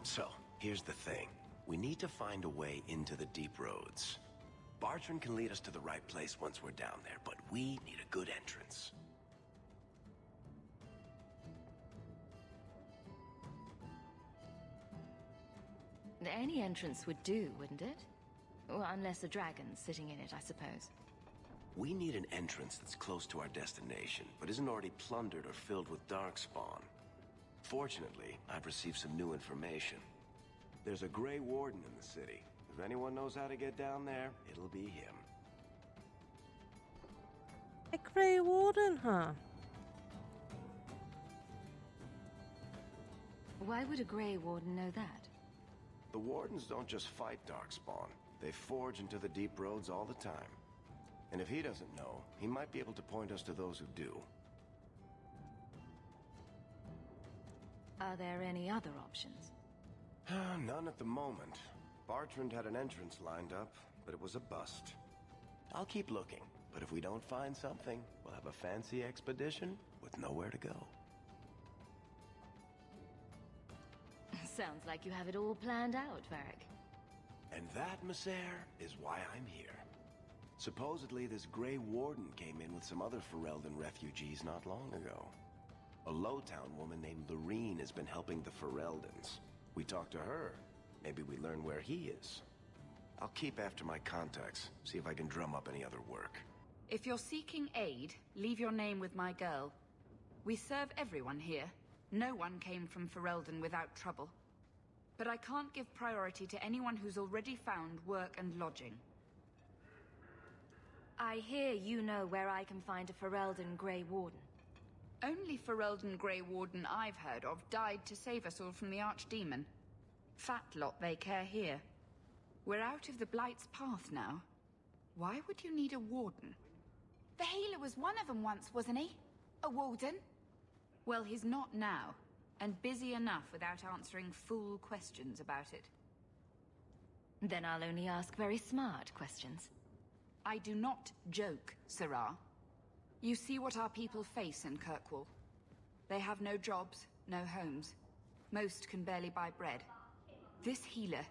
So, here's the thing. We need to find a way into the deep roads. Bartrand can lead us to the right place once we're down there, but we need a good entrance. Any entrance would do, wouldn't it? Well, unless a dragon's sitting in it, I suppose. We need an entrance that's close to our destination, but isn't already plundered or filled with darkspawn. Fortunately, I've received some new information. There's a Grey Warden in the city. If anyone knows how to get down there, it'll be him. A Grey Warden, huh? Why would a Grey Warden know that? The Wardens don't just fight darkspawn. They forge into the deep roads all the time. And if he doesn't know, he might be able to point us to those who do. Are there any other options? None at the moment. Bartrand had an entrance lined up, but it was a bust. I'll keep looking, but if we don't find something, we'll have a fancy expedition with nowhere to go. Sounds like you have it all planned out, Varric. And that, Messer, is why I'm here. Supposedly, this Grey Warden came in with some other Ferelden refugees not long ago. A Lowtown woman named Loreen has been helping the Fereldens. We talked to her. Maybe we learn where he is. I'll keep after my contacts, see if I can drum up any other work. If you're seeking aid, leave your name with my girl. We serve everyone here. No one came from Ferelden without trouble. But I can't give priority to anyone who's already found work and lodging. I hear you know where I can find a Ferelden Grey Warden. Only Ferelden Grey Warden I've heard of died to save us all from the Archdemon. Fat lot they care here. We're out of the Blight's path now. Why would you need a warden? The healer was one of them once, wasn't he? A warden? Well, he's not now, and busy enough without answering fool questions about it. Then I'll only ask very smart questions. I do not joke, Sirrah. You see what our people face in Kirkwall. They have no jobs, no homes. Most can barely buy bread. This healer,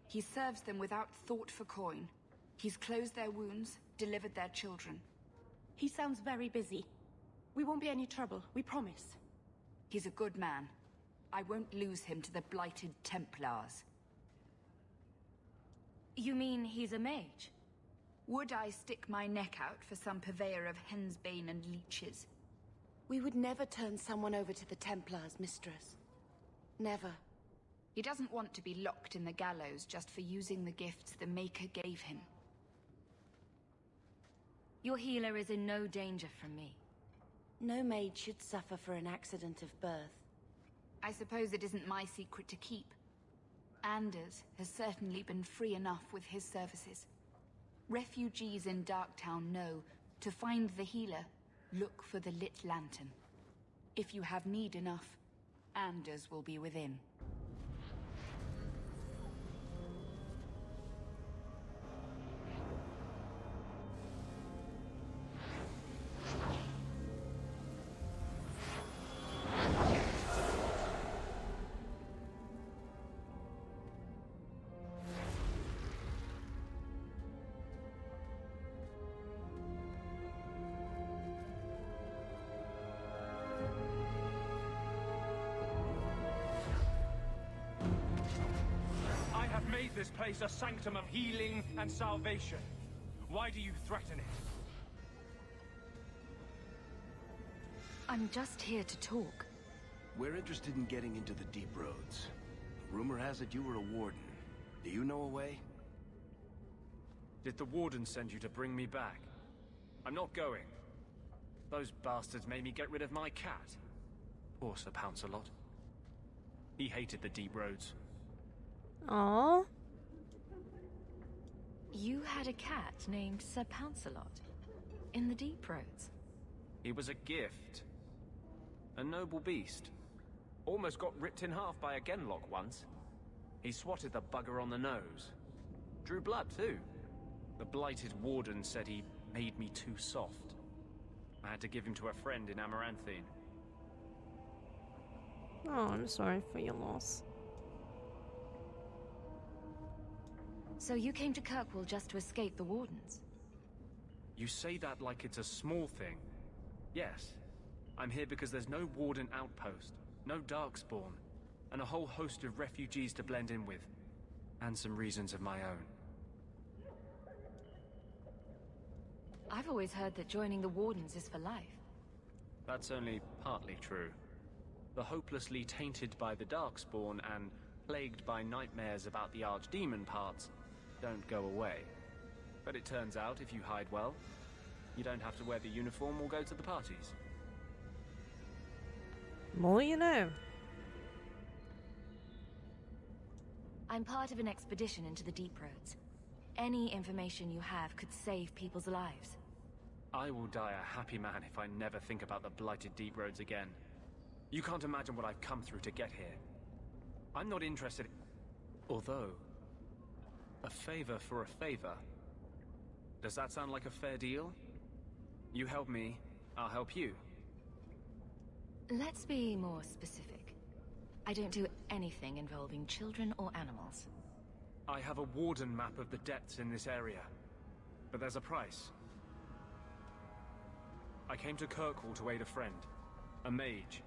he serves them without thought for coin. He's closed their wounds, delivered their children. He sounds very busy. We won't be any trouble, we promise. He's a good man. I won't lose him to the blighted Templars. You mean he's a mage? Would I stick my neck out for some purveyor of hensbane and leeches? We would never turn someone over to the Templars, mistress. Never. He doesn't want to be locked in the gallows just for using the gifts the Maker gave him. Your healer is in no danger from me. No maid should suffer for an accident of birth. I suppose it isn't my secret to keep. Anders has certainly been free enough with his services. Refugees in Darktown know, to find the healer, look for the lit lantern. If you have need enough, Anders will be within. This place a sanctum of healing and salvation. Why do you threaten it? I'm just here to talk. We're interested in getting into the deep roads. Rumor has it you were a warden. Do you know a way? Did the Warden send you to bring me back? I'm not going. Those bastards made me get rid of my cat. Poor Sir Pouncelot. He hated the deep roads. Aww. You had a cat named Sir Pouncelot in the deep roads. He was a gift. A noble beast. Almost got ripped in half by a genlock once. He swatted the bugger on the nose. Drew blood too. The blighted Warden said he made me too soft. I had to give him to a friend in Amaranthine. Oh, I'm sorry for your loss. So you came to Kirkwall just to escape the Wardens? You say that like it's a small thing. Yes. I'm here because there's no Warden outpost, no darkspawn, and a whole host of refugees to blend in with. And some reasons of my own. I've always heard that joining the Wardens is for life. That's only partly true. The hopelessly tainted by the darkspawn and plagued by nightmares about the archdemon parts don't go away. But it turns out if you hide well, you don't have to wear the uniform or go to the parties. More you know. I'm part of an expedition into the Deep Roads. Any information you have could save people's lives. I will die a happy man if I never think about the blighted Deep Roads again. You can't imagine what I've come through to get here. I'm not interested. Although, a favor for a favor. Does that sound like a fair deal? You help me, I'll help you. Let's be more specific. I don't do anything involving children or animals. I have a Warden map of the depths in this area. But there's a price. I came to Kirkwall to aid a friend. A mage.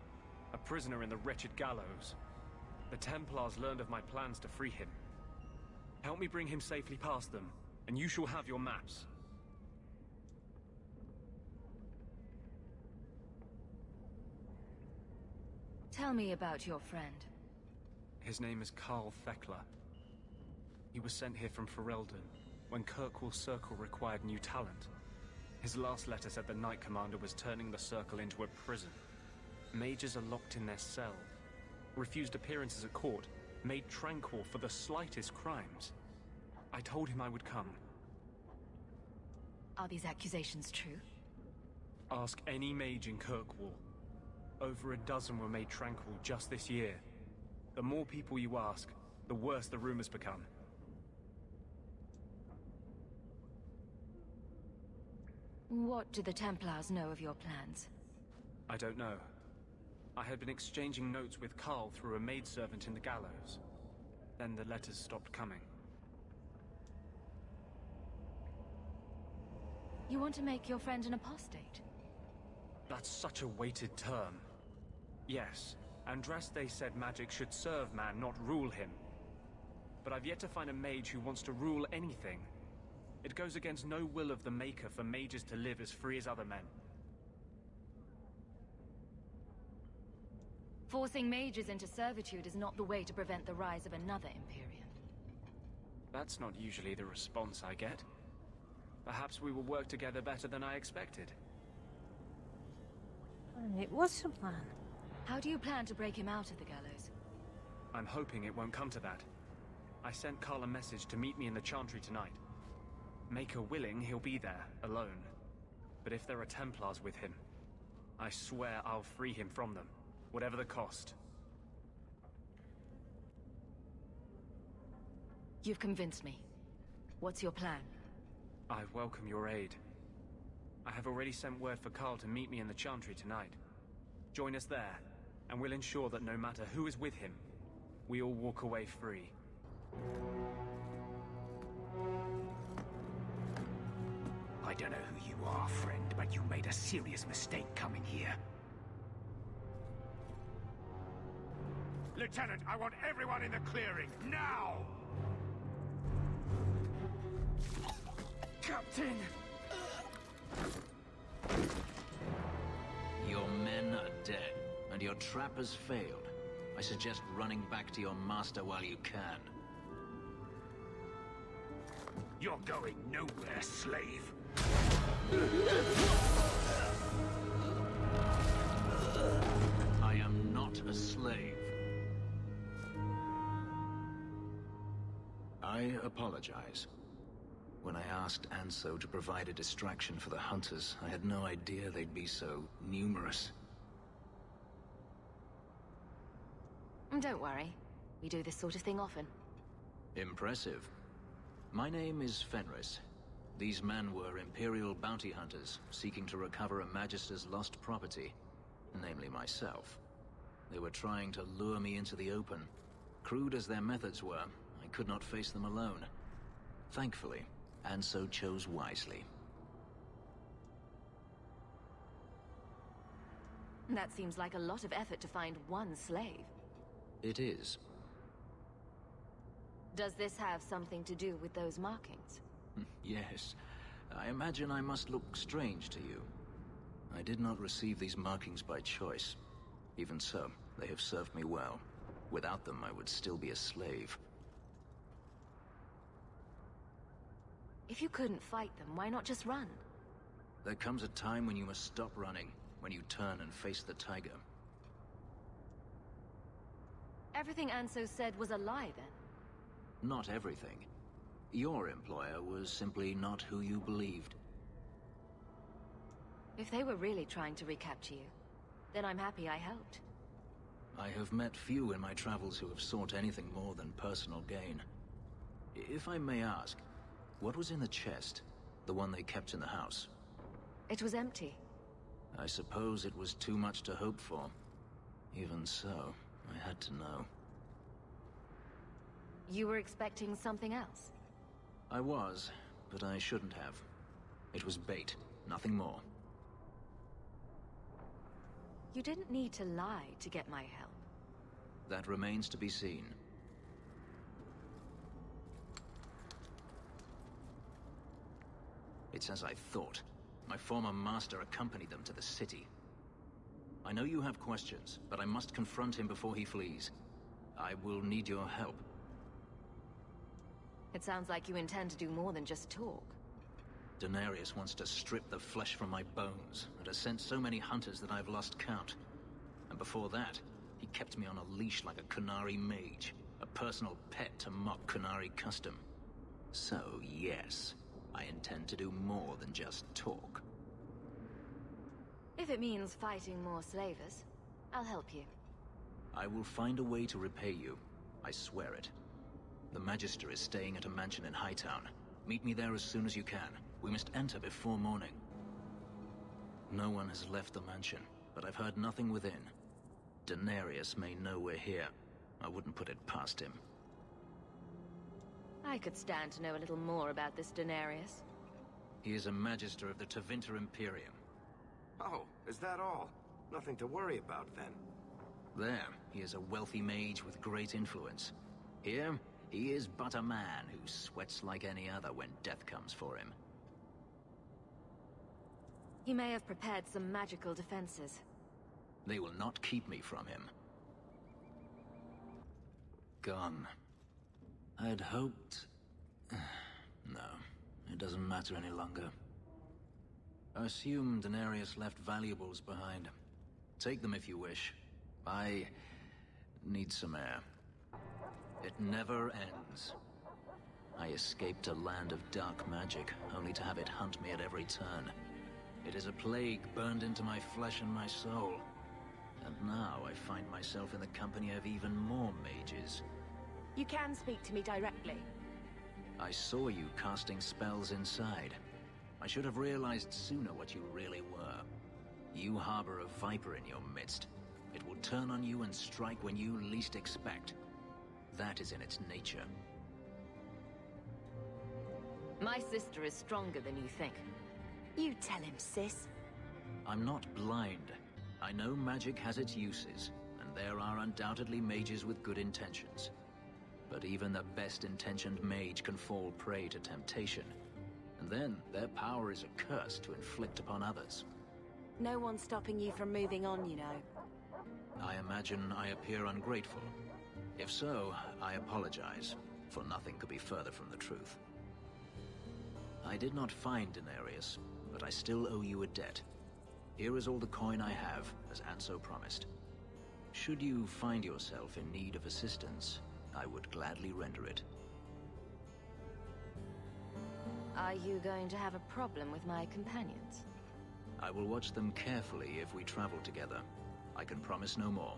A prisoner in the wretched gallows. The Templars learned of my plans to free him. Help me bring him safely past them, and you shall have your maps. Tell me about your friend. His name is Carl Thekla. He was sent here from Ferelden, when Kirkwall's circle required new talent. His last letter said the Knight Commander was turning the circle into a prison. Mages are locked in their cell, refused appearances at court, made tranquil for the slightest crimes. I told him I would come. Are these accusations true? Ask any mage in Kirkwall. Over a dozen were made tranquil just this year. The more people you ask, the worse the rumors become. What do the Templars know of your plans? I don't know. I had been exchanging notes with Carl through a maidservant in the gallows. Then the letters stopped coming. You want to make your friend an apostate? That's such a weighted term. Yes, Andraste said magic should serve man, not rule him. But I've yet to find a mage who wants to rule anything. It goes against no will of the Maker for mages to live as free as other men. Forcing mages into servitude is not the way to prevent the rise of another Imperium. That's not usually the response I get. Perhaps we will work together better than I expected. Right, what's your plan? How do you plan to break him out of the gallows? I'm hoping it won't come to that. I sent Carl a message to meet me in the Chantry tonight. Maker willing, he'll be there, alone. But if there are Templars with him, I swear I'll free him from them, whatever the cost. You've convinced me. What's your plan? I welcome your aid. I have already sent word for Carl to meet me in the Chantry tonight. Join us there, and we'll ensure that no matter who is with him, we all walk away free. I don't know who you are, friend, but you made a serious mistake coming here. Lieutenant, I want everyone in the clearing, now! Captain! Your men are dead, and your trap has failed. I suggest running back to your master while you can. You're going nowhere, slave. I am not a slave. I apologize. When I asked Anso to provide a distraction for the hunters, I had no idea they'd be so numerous. Don't worry. We do this sort of thing often. Impressive. My name is Fenris. These men were Imperial bounty hunters, seeking to recover a Magister's lost property, namely myself. They were trying to lure me into the open. Crude as their methods were, I could not face them alone. Thankfully, and so chose wisely. That seems like a lot of effort to find one slave. It is. Does this have something to do with those markings? Yes. I imagine I must look strange to you. I did not receive these markings by choice. Even so, they have served me well. Without them, I would still be a slave. If you couldn't fight them, why not just run? There comes a time when you must stop running, when you turn and face the tiger. Everything Anso said was a lie, then? Not everything. Your employer was simply not who you believed. If they were really trying to recapture you, then I'm happy I helped. I have met few in my travels who have sought anything more than personal gain. If I may ask, what was in the chest? The one they kept in the house? It was empty. I suppose it was too much to hope for. Even so, I had to know. You were expecting something else? I was, but I shouldn't have. It was bait, nothing more. You didn't need to lie to get my help. That remains to be seen. It's as I thought. My former master accompanied them to the city. I know you have questions, but I must confront him before he flees. I will need your help. It sounds like you intend to do more than just talk. Denarius wants to strip the flesh from my bones, and has sent so many hunters that I've lost count. And before that, he kept me on a leash like a Qunari mage, a personal pet to mock Qunari custom. So, yes, I intend to do more than just talk. If it means fighting more slavers, I'll help you. I will find a way to repay you. I swear it. The Magister is staying at a mansion in Hightown. Meet me there as soon as you can. We must enter before morning. No one has left the mansion, but I've heard nothing within. Denarius may know we're here. I wouldn't put it past him. I could stand to know a little more about this Denarius. He is a Magister of the Tevinter Imperium. Oh, is that all? Nothing to worry about, then. There, he is a wealthy mage with great influence. Here, he is but a man who sweats like any other when death comes for him. He may have prepared some magical defenses. They will not keep me from him. Gone. I'd hoped... No, it doesn't matter any longer. I assume Denarius left valuables behind. Take them if you wish. I need some air. It never ends. I escaped a land of dark magic, only to have it hunt me at every turn. It is a plague burned into my flesh and my soul. And now I find myself in the company of even more mages. You can speak to me directly. I saw you casting spells inside. I should have realized sooner what you really were. You harbor a viper in your midst. It will turn on you and strike when you least expect. That is in its nature. My sister is stronger than you think. You tell him, sis. I'm not blind. I know magic has its uses, and there are undoubtedly mages with good intentions. But even the best-intentioned mage can fall prey to temptation. And then, their power is a curse to inflict upon others. No one's stopping you from moving on, you know. I imagine I appear ungrateful. If so, I apologize, for nothing could be further from the truth. I did not find Denarius, but I still owe you a debt. Here is all the coin I have, as Anso promised. Should you find yourself in need of assistance, I would gladly render it. Are you going to have a problem with my companions? I will watch them carefully if we travel together. I can promise no more.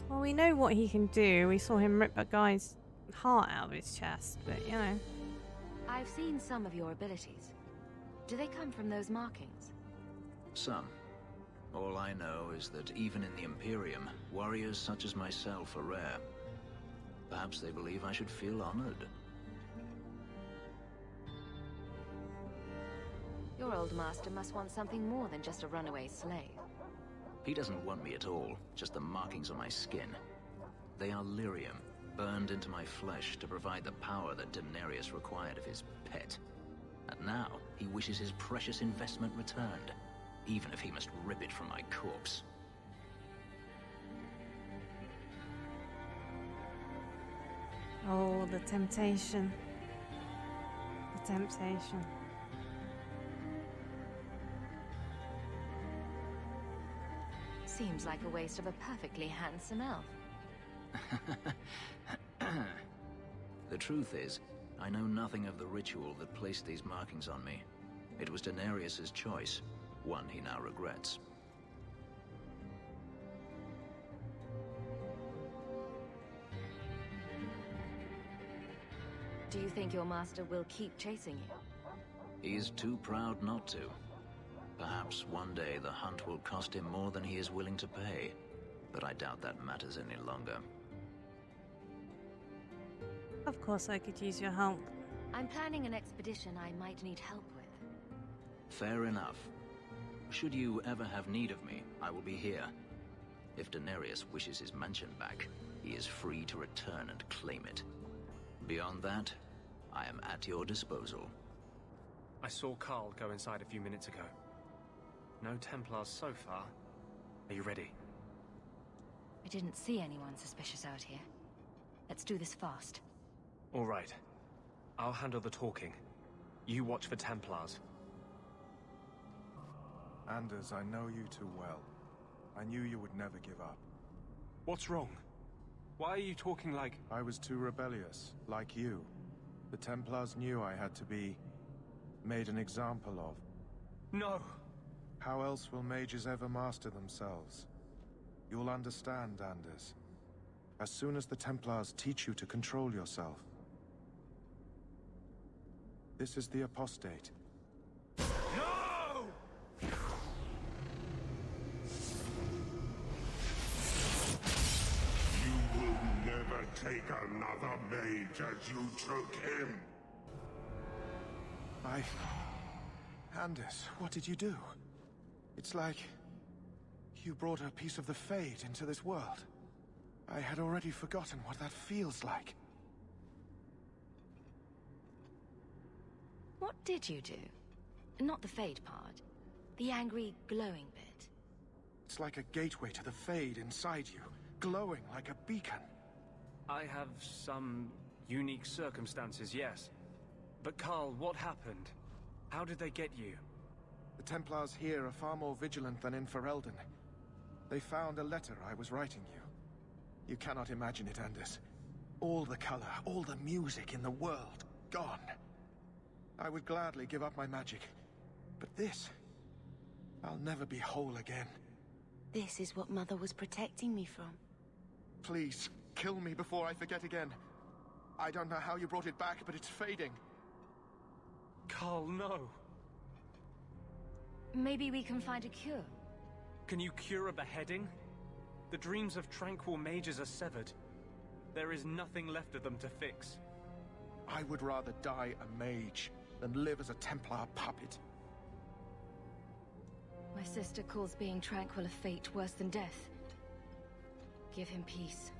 Well, we know what he can do. We saw him rip a guy's heart out of his chest, but you know. I've seen some of your abilities. Do they come from those markings? Some. All I know is that even in the Imperium, warriors such as myself are rare. Perhaps they believe I should feel honored. Your old master must want something more than just a runaway slave. He doesn't want me at all, just the markings on my skin. They are lyrium, burned into my flesh to provide the power that Daenerys required of his pet. And now, he wishes his precious investment returned, even if he must rip it from my corpse. Oh, the temptation. The temptation. Seems like a waste of a perfectly handsome elf. The truth is, I know nothing of the ritual that placed these markings on me. It was Daenerys' choice, one he now regrets. Do you think your master will keep chasing you? He is too proud not to. Perhaps one day the hunt will cost him more than he is willing to pay, but I doubt that matters any longer. Of course I could use your help. I'm planning an expedition I might need help with. Fair enough. Should you ever have need of me, I will be here. If Daenerys wishes his mansion back, he is free to return and claim it. Beyond that, I am at your disposal. I saw Carl go inside a few minutes ago. No Templars so far. Are you ready? I didn't see anyone suspicious out here. Let's do this fast. All right. I'll handle the talking. You watch for Templars. Anders, I know you too well. I knew you would never give up. What's wrong? Why are you talking like... I was too rebellious, like you. The Templars knew I had to be... made an example of. No! How else will mages ever master themselves? You'll understand, Anders. As soon as the Templars teach you to control yourself. This is the apostate. No! You will never take another mage as you took him. Anders, what did you do? It's like... you brought a piece of the Fade into this world. I had already forgotten what that feels like. What did you do? Not the Fade part. The angry, glowing bit. It's like a gateway to the Fade inside you, glowing like a beacon. I have some unique circumstances, yes. But Carl, what happened? How did they get you? The Templars here are far more vigilant than in Ferelden. They found a letter I was writing you. You cannot imagine it, Anders. All the color, all the music in the world, gone. I would gladly give up my magic. But this... I'll never be whole again. This is what Mother was protecting me from. Please, kill me before I forget again. I don't know how you brought it back, but it's fading. Carl, no. Maybe we can find a cure. Can you cure a beheading? The dreams of tranquil mages are severed. There is nothing left of them to fix. I would rather die a mage than live as a Templar puppet. My sister calls being tranquil a fate worse than death. Give him peace.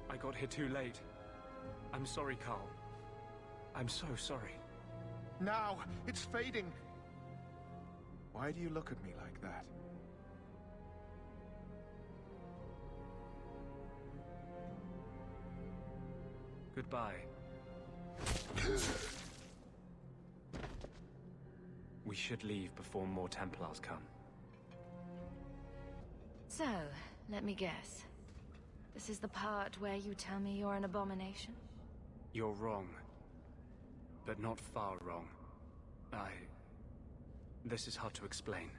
I got here too late. I'm sorry, Carl. I'm so sorry. Now! It's fading! Why do you look at me like that? Goodbye. We should leave before more Templars come. So, let me guess. This is the part where you tell me you're an abomination? You're wrong. But not far wrong. This is hard to explain.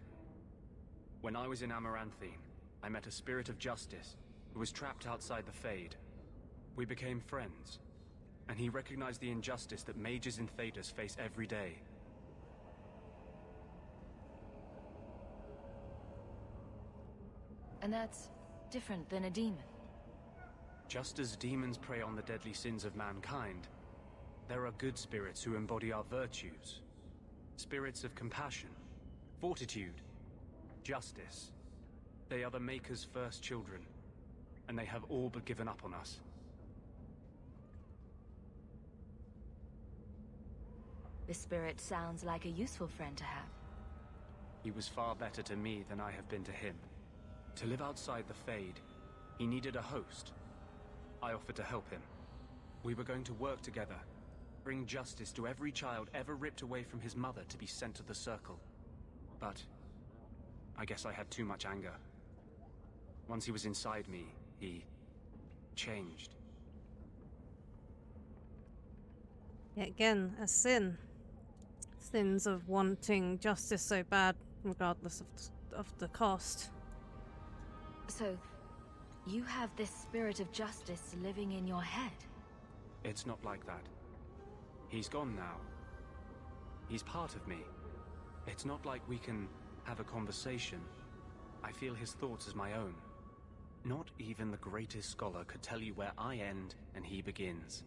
When I was in Amaranthine, I met a spirit of justice who was trapped outside the Fade. We became friends, and he recognized the injustice that mages in Thedas face every day. And that's different than a demon. Just as demons prey on the deadly sins of mankind, there are good spirits who embody our virtues. Spirits of compassion, fortitude, justice. They are the Maker's first children, and they have all but given up on us. This spirit sounds like a useful friend to have. He was far better to me than I have been to him. To live outside the Fade, he needed a host. I offered to help him. We were going to work together, bring justice to every child ever ripped away from his mother to be sent to the Circle. But I guess I had too much anger. Once he was inside me, he changed. Yet again, a sin. Sins of wanting justice so bad, regardless of the cost. So, you have this spirit of justice living in your head? It's not like that. He's gone now. He's part of me. It's not like we can have a conversation. I feel his thoughts as my own. Not even the greatest scholar could tell you where I end and he begins.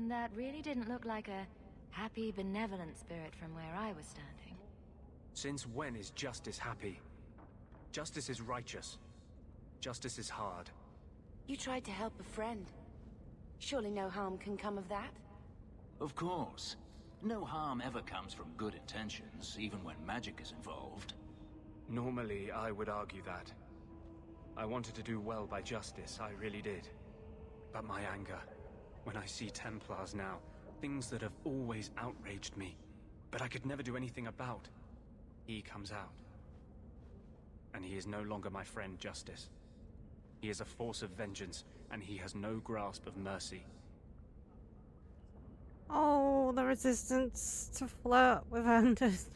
That really didn't look like a happy, benevolent spirit from where I was standing. Since when is justice happy? Justice is righteous. Justice is hard. You tried to help a friend. Surely no harm can come of that? Of course. No harm ever comes from good intentions, even when magic is involved. Normally, I would argue that. I wanted to do well by justice, I really did. But my anger, when I see Templars now, things that have always outraged me, but I could never do anything about, he comes out. And he is no longer my friend, Justice. He is a force of vengeance, and he has no grasp of mercy. Oh, the resistance to flirt with Anders.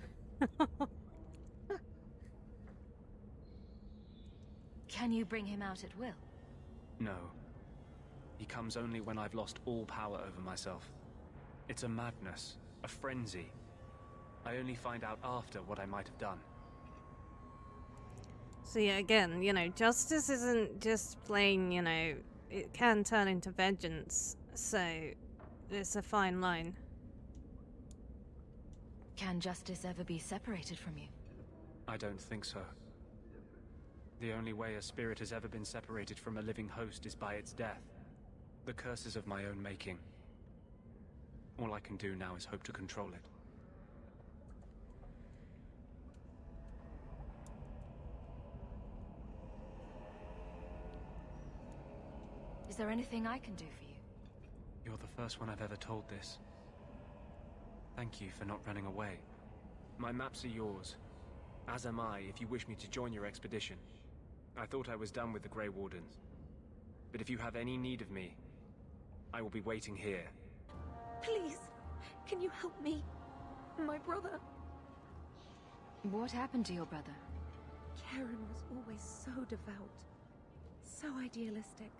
Can you bring him out at will? No. He comes only when I've lost all power over myself. It's a madness, a frenzy. I only find out after what I might have done. So yeah, again, you know, justice isn't just plain, you know, it can turn into vengeance, so it's a fine line. Can justice ever be separated from you? I don't think so. The only way a spirit has ever been separated from a living host is by its death. The curses of my own making. All I can do now is hope to control it. Is there anything I can do for you? You're the first one I've ever told this. Thank you for not running away. My maps are yours. As am I, if you wish me to join your expedition. I thought I was done with the Grey Wardens. But if you have any need of me, I will be waiting here. Please, can you help me? My brother. What happened to your brother? Karen was always so devout, so idealistic.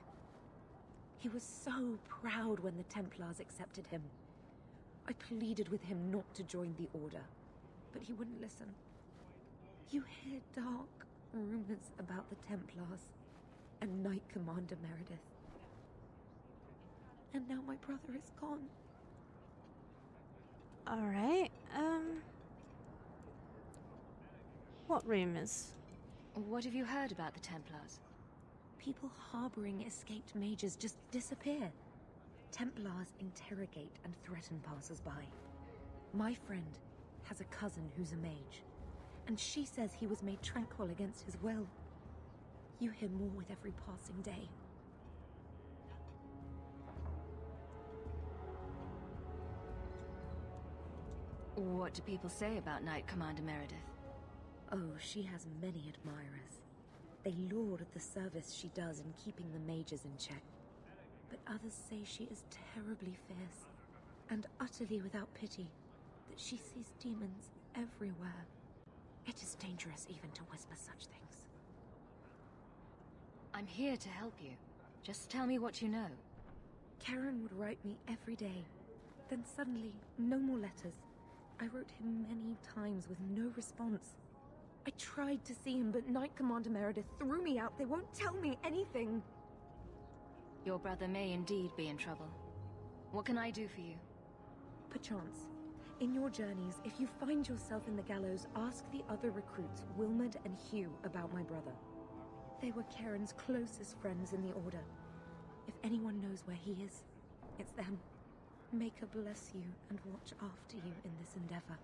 He was so proud when the Templars accepted him. I pleaded with him not to join the Order, but he wouldn't listen. You hear dark rumors about the Templars and Knight Commander Meredith. And now my brother is gone. Alright, what rumors? What have you heard about the Templars? People harboring escaped mages just disappear. Templars interrogate and threaten passers-by. My friend has a cousin who's a mage, and she says he was made tranquil against his will. You hear more with every passing day. What do people say about Knight Commander Meredith? Oh, she has many admirers. They laud the service she does in keeping the mages in check. But others say she is terribly fierce, and utterly without pity, that she sees demons everywhere. It is dangerous even to whisper such things. I'm here to help you. Just tell me what you know. Karen would write me every day. Then suddenly, no more letters. I wrote him many times with no response. I tried to see him, but Knight Commander Meredith threw me out. They won't tell me anything. Your brother may indeed be in trouble. What can I do for you? Perchance. In your journeys, if you find yourself in the gallows, ask the other recruits, Wilmerd and Hugh, about my brother. They were Karen's closest friends in the Order. If anyone knows where he is, it's them. May her bless you and watch after you in this endeavor.